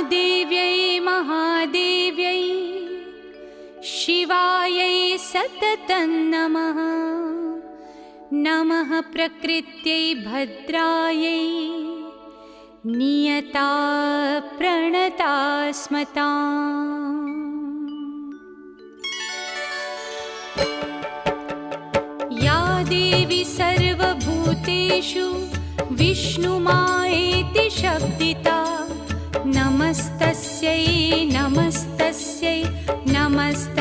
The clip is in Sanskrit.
देव्यै महादेव्यै शिवायै सततं नमः। नमः प्रकृत्यै भद्रायै नियता प्रणता स्मताम्। या देवी सर्वभूतेषु विष्णुमायेति शब्दिता नमस्तस्यै नमस्तस्यै नमस्तस्यै